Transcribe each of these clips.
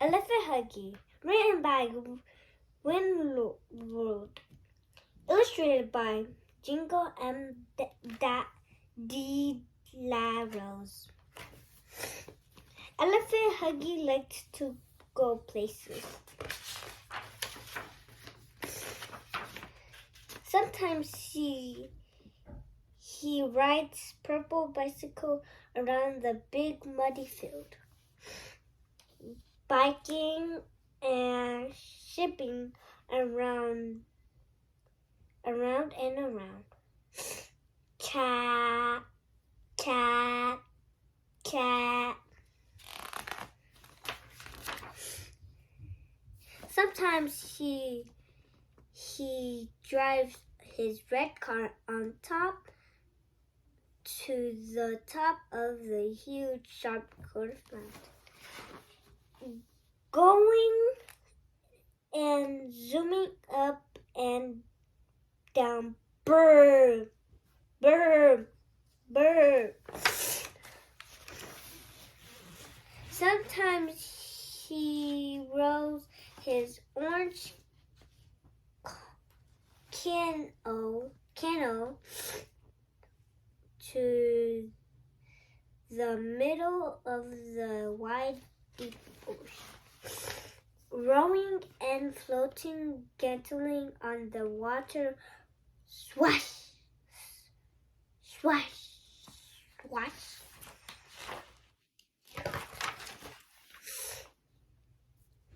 Elephant Huggy, written by Winroad, illustrated by Jingle M. D. LaRose. Elephant Huggy likes to go places. Sometimes he rides purple bicycle around the big muddy field, biking and shipping around and around. Cat, cat, cat. Sometimes he drives his red car on top to the top of the huge sharp cliff mountain, going and zooming up and down. Brr, brr, brr. Sometimes he rows his orange canoe to the middle of the wide, deep ocean, rowing and floating gently on the water. Swash, swash, swash.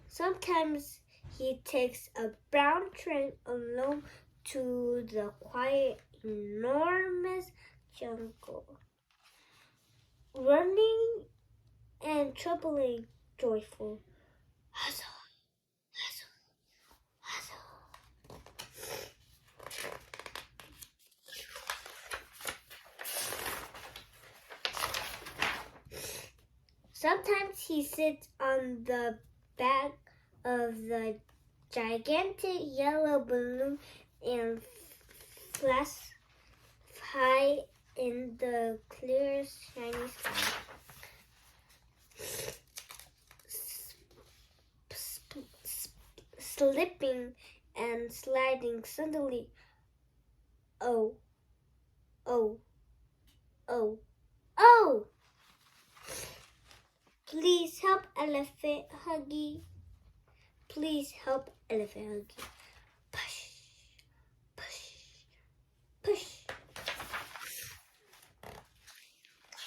Sometimes he takes a brown train alone to the quiet, enormous jungle, running and troubling, joyful. Hustle, hustle, hustle. Sometimes he sits on the back of the gigantic yellow balloon and flies high in the clear, shiny sky. Slipping and sliding suddenly. Oh, oh, oh, oh! Please help Elephant Huggy. Please help Elephant Huggy. Push, push, push.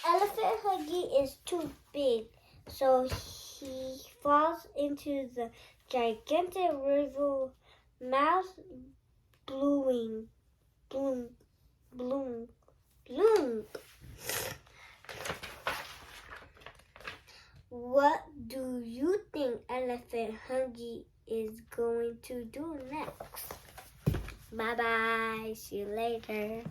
Elephant Huggy is too big, so he falls into the gigantic river mouth, bloom, bloom, bloom, bloom. What do you think Elephant Huggy is going to do next? Bye-bye. See you later.